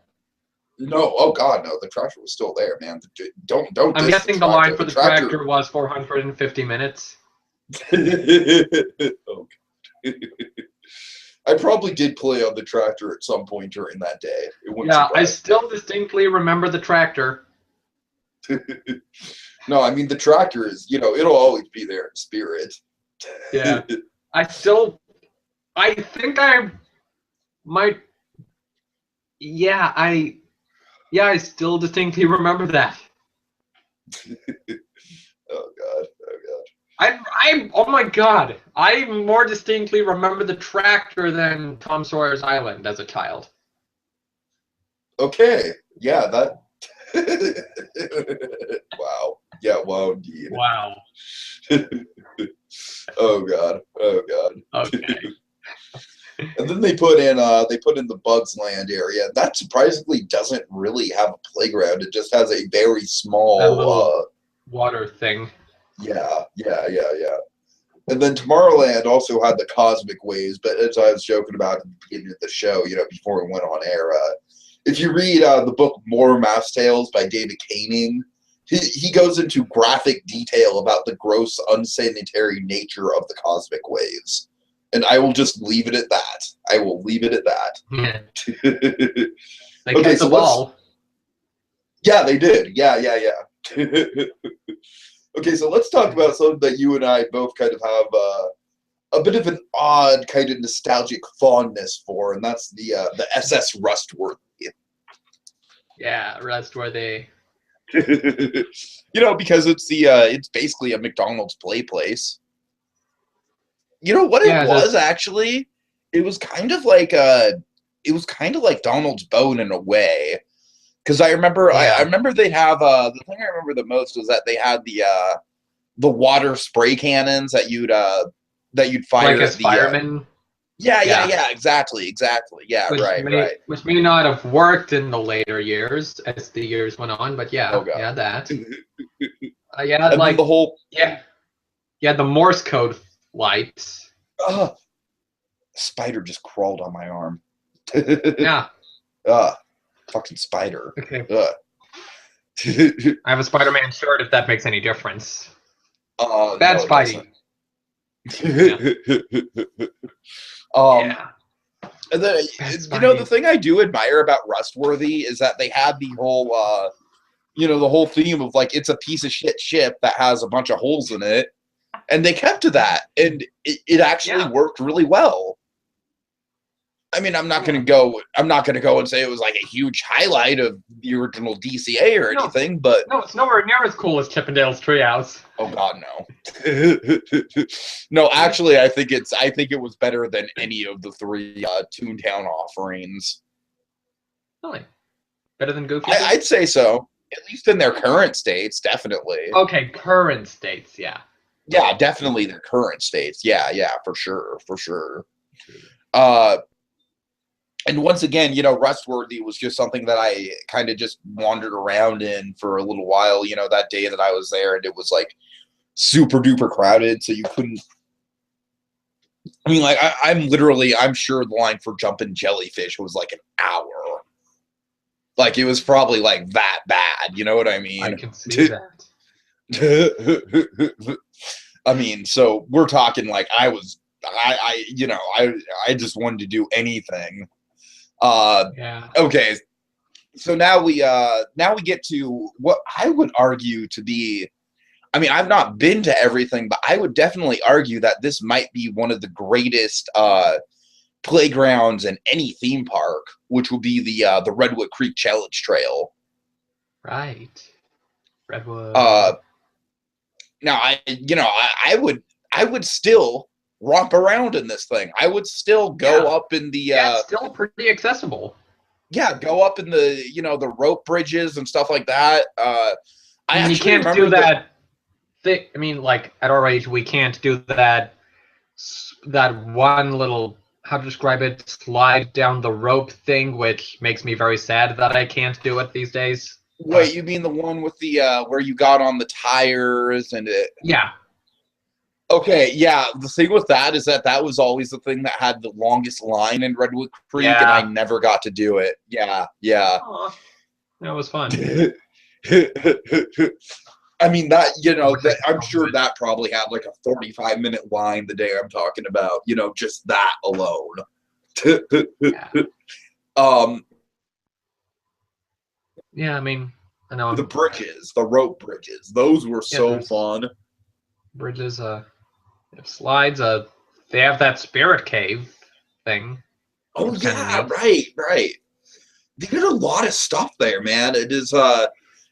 No, oh god, no, the tractor was still there, man. Don't. I'm guessing the line for the tractor was 450 minutes. Oh, I probably did play on the tractor at some point during that day. Yeah, I still distinctly remember the tractor. No, I mean the tractor is, you know, it'll always be there in spirit. Yeah. I think I might. Yeah, I still distinctly remember that. Oh god. Oh my god, I more distinctly remember the tractor than Tom Sawyer's Island as a child. Okay, yeah, that. Wow. Yeah, wow, indeed. Wow. Oh god. Okay. And then they put in the Bugs Land area. That surprisingly doesn't really have a playground. It just has a very small That little water thing. Yeah. And then Tomorrowland also had the Cosmic Waves, but as I was joking about at the beginning of the show, you know, before we went on air, if you read the book More Mouse Tales by David Koenig, he goes into graphic detail about the gross, unsanitary nature of the Cosmic Waves. And I will just leave it at that. I will leave it at that. Yeah. They kept the ball. Yeah, they did. Yeah. Okay, so let's talk about something that you and I both kind of have a bit of an odd kind of nostalgic fondness for, and that's the SS Rustworthy. Yeah, Rustworthy. You know, because it's basically a McDonald's play place. You know what it was actually? It was kind of like Donald's Bone in a way. Because I remember, I remember they have the thing I remember the most was that they had the water spray cannons that you'd fire like as firemen. Yeah, exactly. Yeah, right. Which may not have worked in the later years as the years went on, but yeah, that. And like the whole the Morse code lights. Spider just crawled on my arm. Yeah. Fucking spider. Okay. I have a Spider-Man shirt if that makes any difference. Bad no, Spidey. And then you know the thing I do admire about Rustworthy is that they had the whole the whole theme of like it's a piece of shit ship that has a bunch of holes in it, and they kept to that, and it actually worked really well. I mean, I'm not gonna go and say it was like a huge highlight of the original DCA or anything, but no, it's nowhere near as cool as Chippendale's Treehouse. Oh God, no. No, actually, I think it was better than any of the three Toontown offerings. Really? Better than Goofy? I'd say so. At least in their current states, definitely. Okay, current states, yeah. Yeah, definitely their current states. Yeah, for sure. And once again, Rustworthy was just something that I kind of just wandered around in for a little while, that day that I was there. And it was like, super duper crowded, so you couldn't. I mean, like I'm sure the line for jumping jellyfish was like an hour. Like it was probably like that bad. You know what I mean? I can see that. I mean, so we're talking like I just wanted to do anything. Yeah. Okay, so now we get to what I would argue to be. I mean, I've not been to everything, but I would definitely argue that this might be one of the greatest playgrounds in any theme park, which would be the Redwood Creek Challenge Trail. Right. Redwood. Now I would still romp around in this thing. I would still go up in the it's still pretty accessible. Yeah, go up in the the rope bridges and stuff like that. You can't do that. I mean, like at our age, we can't do that one little, how to describe it, slide down the rope thing, which makes me very sad that I can't do it these days. Wait, you mean the one with the where you got on the tires and it? Yeah. Okay, yeah. The thing with that is that was always the thing that had the longest line in Redwood Creek, and I never got to do it. Yeah. Aww. That was fun. I mean, that I'm sure that probably had like a 45-minute line the day I'm talking about. Just that alone. Yeah, I mean, I know the bridges, the rope bridges, those were so fun. Bridges, slides, they have that spirit cave thing. Oh yeah, right. They did a lot of stuff there, man. It is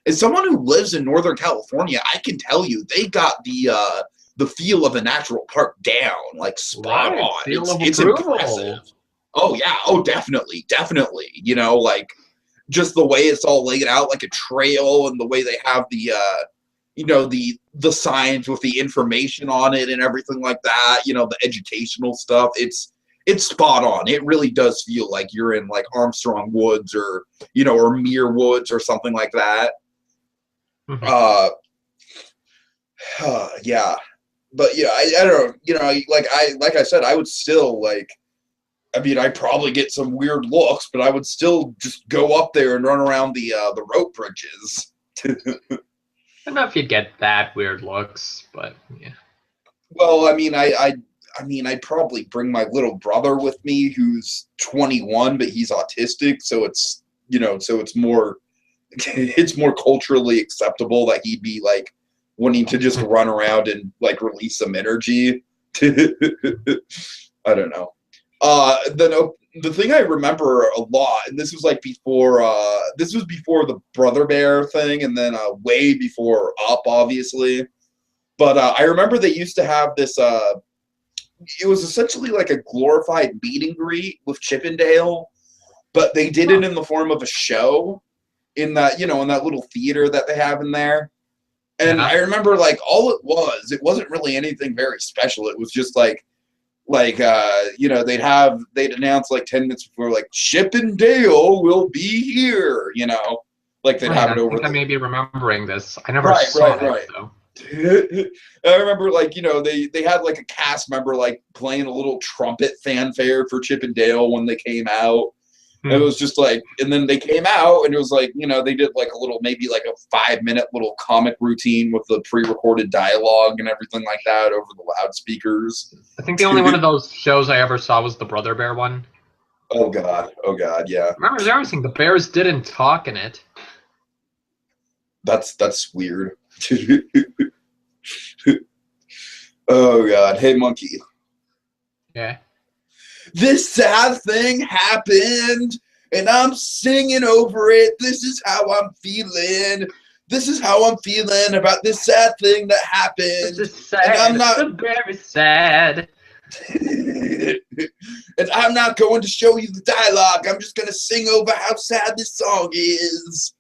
as someone who lives in Northern California, I can tell you they got the feel of a natural park down, like spot on. It's impressive. Oh yeah, definitely. Like just the way it's all laid out like a trail, and the way they have the the signs with the information on it and everything like that, the educational stuff. It's spot on. It really does feel like you're in like Armstrong Woods or or Muir Woods or something like that. Mm-hmm. Yeah, but I don't know, like I said, I would still I mean, I'd probably get some weird looks, but I would still just go up there and run around the rope bridges. I don't know if you'd get that weird looks, but yeah. Well, I mean, I'd probably bring my little brother with me, who's 21, but he's autistic, so it's it's more culturally acceptable that he'd be like wanting to just run around and like release some energy. I don't know. The thing I remember a lot, and this was like before the Brother Bear thing, and then way before Up, obviously. But I remember they used to have this. It was essentially like a glorified meet and greet with Chippendale, but they did it in the form of a show in that in that little theater that they have in there. And I remember like it wasn't really anything very special. It was just like they'd announce like 10 minutes before, like, Chippendale will be here, like they'd have it over. I may be remembering this. I never saw it though. I remember like they had like a cast member like playing a little trumpet fanfare for Chippendale when they came out. It was just like, and then they came out and it was like, they did like a little, maybe like a 5-minute little comic routine with the pre-recorded dialogue and everything like that over the loudspeakers. I think the only one of those shows I ever saw was the Brother Bear one. Oh God, yeah. Remember everything, the bears didn't talk in it. That's weird. Oh God. Hey, Monkey. Yeah. This sad thing happened, and I'm singing over it. This is how I'm feeling. This is how I'm feeling about this sad thing that happened. This is sad. And I'm not very sad. And I'm not going to show you the dialogue. I'm just going to sing over how sad this song is.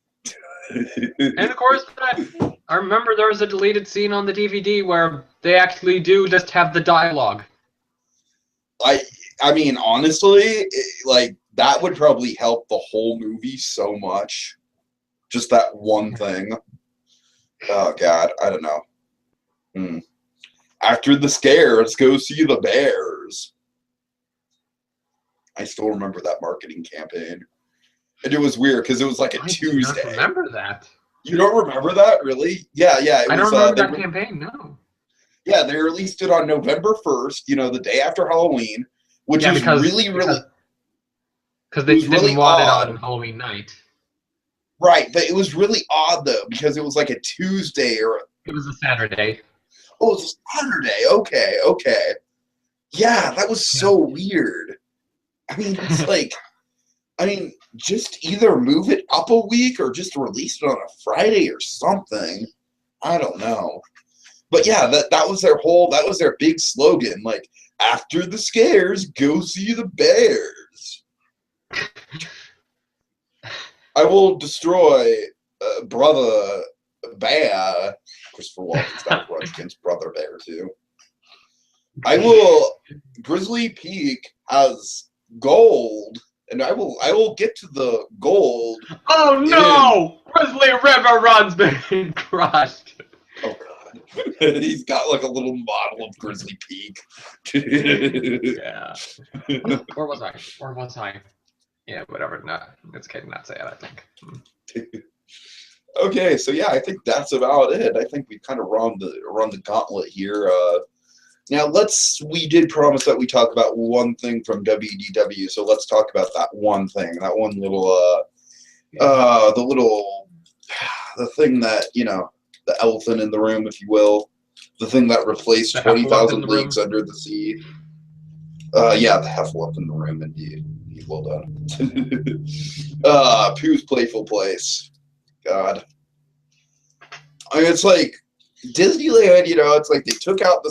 And of course, I remember there was a deleted scene on the DVD where they actually do just have the dialogue. I mean, honestly, like, that would probably help the whole movie so much. Just that one thing. Oh, God, I don't know. Mm. After the scare, let's go see the bears. I still remember that marketing campaign. And it was weird because it was like a Tuesday. I do not remember that. You don't remember that, really? Yeah. I don't remember that campaign. No. Yeah, they released it on November 1st. The day after Halloween, which is really because they didn't want it on Halloween night. Right, but it was really odd though because it was like a Tuesday it was a Saturday. Oh, it was a Saturday. Okay. Yeah, that was so weird. I mean, it's like. Just either move it up a week or just release it on a Friday or something. I don't know. But yeah, that was their big slogan. Like, after the scares, go see the bears. I will destroy Brother Bear. Christopher Walken's got a grudge against Brother Bear, too. Grizzly Peak has gold. And I will get to the gold. Oh no! Grizzly River Run's been crushed. Oh god. He's got like a little model of Grizzly Peak. Yeah. Or was I? Yeah, whatever. No, it's okay to not say it, I think. Okay, so yeah, I think that's about it. I think we've kind of run the gauntlet here. Now we did promise that we talk about one thing from WDW, so let's talk about that one thing, that one little, the thing that, the elephant in the room, if you will, the thing that replaced 20,000 Leagues Under the Sea. Yeah, the Heffalump in the room, indeed. Well done. Pooh's Playful Place. God. It's like, Disneyland, it's like they took out the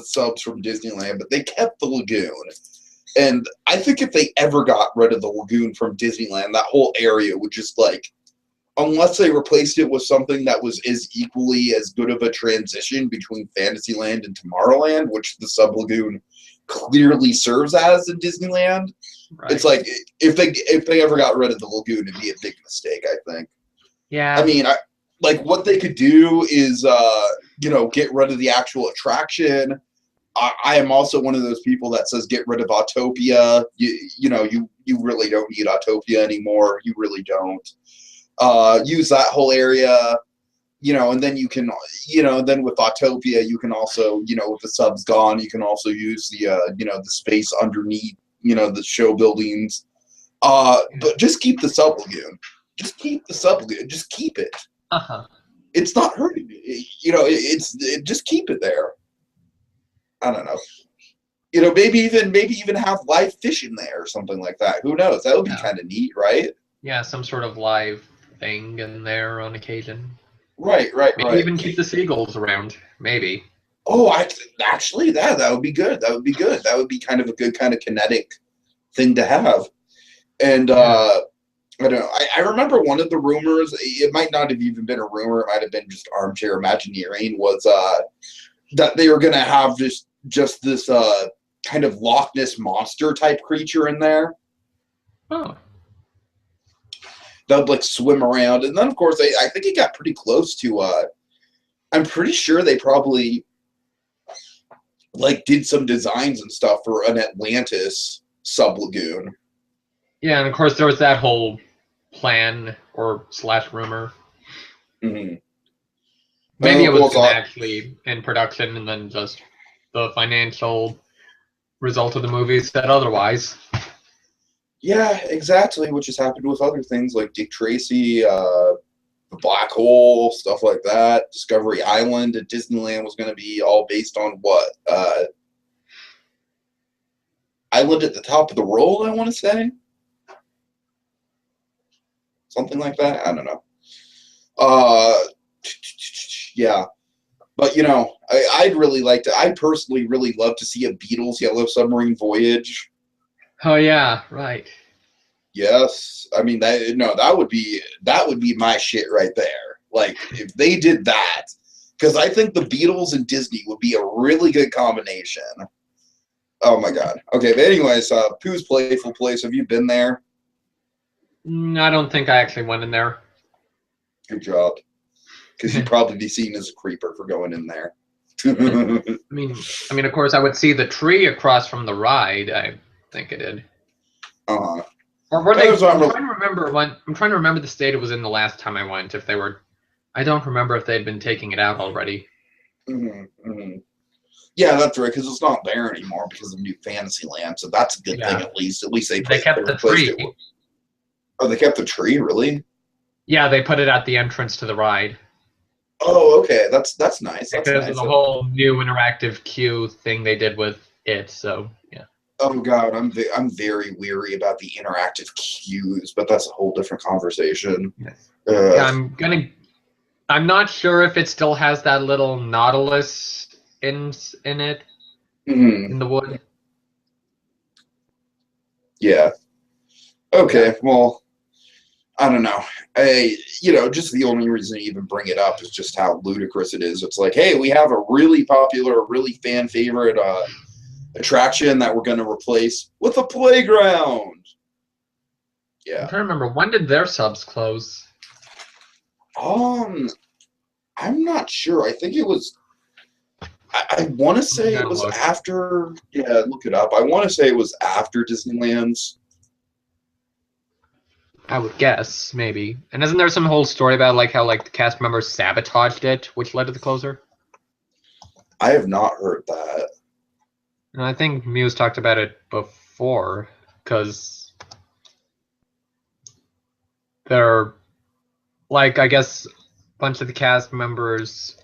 subs from Disneyland, but they kept the lagoon. And I think if they ever got rid of the lagoon from Disneyland, that whole area would just unless they replaced it with something that was equally as good of a transition between Fantasyland and Tomorrowland, which the sub lagoon clearly serves as in Disneyland. Right. It's like if they ever got rid of the lagoon, it'd be a big mistake, I think. Yeah. I mean, what they could do is, get rid of the actual attraction. I am also one of those people that says get rid of Autopia. You really don't need Autopia anymore. You really don't. Use that whole area, and then you can, then with Autopia, you can also, with the subs gone, you can also use the, the space underneath, the show buildings. But just keep the sub lagoon. Just keep the sub lagoon. Just keep it. Uh-huh. It's not hurting me. Just keep it there. I don't know. Maybe even have live fish in there or something like that. Who knows? That would be kind of neat, right? Yeah, some sort of live thing in there on occasion. Right. Maybe even keep the seagulls around. Maybe. Oh, actually, that would be good. That would be good. That would be kind of a good kind of kinetic thing to have. And I don't know. I remember one of the rumors, it might not have even been a rumor, it might have been just armchair imagineering, was that they were going to have just this kind of Loch Ness monster type creature in there. Oh. That would swim around. And then, of course, I think it got pretty close to, I'm pretty sure they probably did some designs and stuff for an Atlantis sub-lagoon. Yeah, and of course there was that whole plan or / rumor. Mm-hmm. Maybe it was actually in production, and then just the financial result of the movie said otherwise. Yeah, exactly, which has happened with other things like Dick Tracy, the Black Hole, stuff like that. Discovery Island at Disneyland was going to be all based on what? Island at the Top of the World, I want to say? Something like that? I don't know. Yeah. But, I'd personally really love to see a Beatles Yellow Submarine Voyage. Oh, yeah, right. Yes. I mean, that would be my shit right there. If they did that, because I think the Beatles and Disney would be a really good combination. Oh, my God. Okay, but anyways, Pooh's Playful Place, have you been there? I don't think I actually went in there. Good job. Because you'd probably be seen as a creeper for going in there. I mean, of course, I would see the tree across from the ride. I think it did. Uh, Or were they? I'm trying to remember when. I'm trying to remember the state it was in the last time I went. If they were, I don't remember if they'd been taking it out already. Yeah, that's right, because it's not there anymore because of New Fantasyland. So that's a good thing, at least. At least they kept the tree. Oh, they kept the tree, really? Yeah, they put it at the entrance to the ride. Oh, okay. That's nice. That's because nice. of the whole new interactive queue thing they did with it. So yeah. Oh God, I'm very weary about the interactive queues, but that's a whole different conversation. Yes. Yeah, I'm not sure if it still has that little Nautilus in it in the wood. Yeah. Okay. Well, I don't know. Just the only reason I even bring it up is just how ludicrous it is. It's like, hey, we have a really popular, really fan favorite attraction that we're going to replace with a playground. Yeah. I'm trying to remember, when did their subs close? I'm not sure. I think it was. I want to say it was after. Yeah, look it up. I want to say it was after Disneyland's. I would guess, maybe. And isn't there some whole story about how the cast members sabotaged it, which led to the closure? I have not heard that. And I think Muse talked about it before, because they're I guess a bunch of the cast members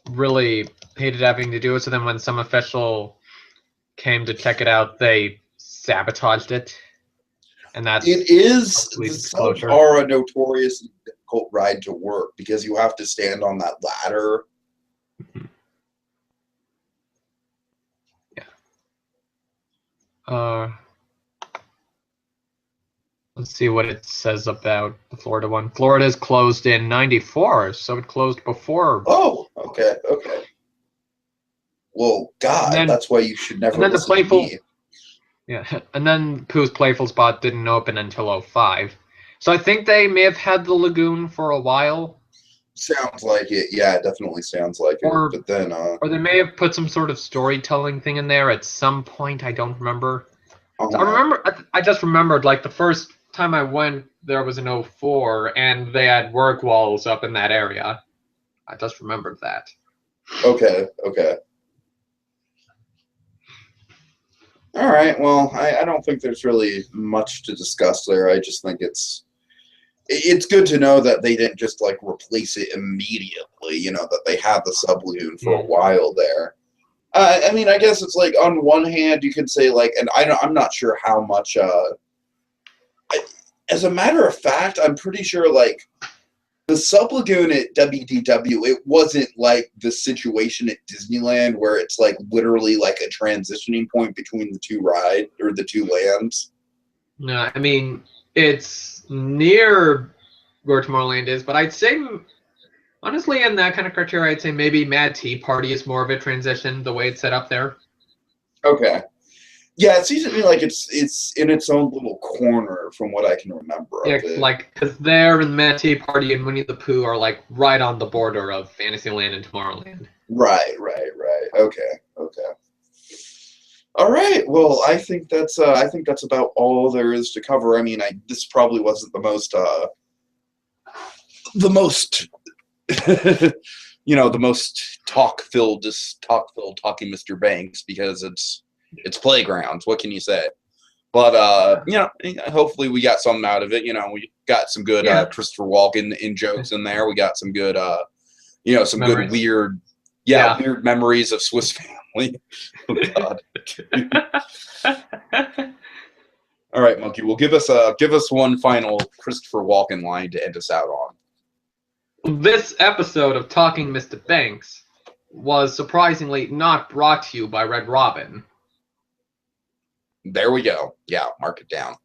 really hated having to do it, so then when some official came to check it out, they sabotaged it. And that's it is. The subs are a notoriously difficult ride to work because you have to stand on that ladder. Yeah. Let's see what it says about the Florida one. Florida's closed in '94, so it closed before. Oh, okay. Well, God, that's why you should never listen to me. Yeah, and then Pooh's Playful Spot didn't open until '05. So I think they may have had the lagoon for a while. Sounds like it. Yeah, it definitely sounds like it. But then, or they may have put some sort of storytelling thing in there at some point. I don't remember. So I just remembered the first time I went there was in '04, and they had work walls up in that area. I just remembered that. Okay. All right. Well, I don't think there's really much to discuss there. I just think it's good to know that they didn't just replace it immediately. That they had the sub-lagoon for a while there. I mean, I guess it's on one hand you could say and I'm not sure how much. As a matter of fact, I'm pretty sure the sub-lagoon at WDW, it wasn't the situation at Disneyland where it's literally a transitioning point between the two rides or the two lands. No, I mean it's near where Tomorrowland is, but I'd say honestly, in that kind of criteria, I'd say maybe Mad Tea Party is more of a transition the way it's set up there. Okay. Yeah, it seems to me it's in its own little corner from what I can remember. Yeah, because there and Mad Tea Party and Winnie the Pooh are right on the border of Fantasyland and Tomorrowland. Right. Okay. All right. Well, I think that's about all there is to cover. I mean, this probably wasn't the most the most talk-filled talking Mr. Banks because it's playgrounds. What can you say? But hopefully we got something out of it. We got some good Christopher Walken in jokes in there. We got some good some memories. Good weird weird memories of Swiss Family. Oh God. All right, Monkey. Well, give us one final Christopher Walken line to end us out on. This episode of Talking Mr. Banks was surprisingly not brought to you by Red Robin. There we go. Yeah, mark it down.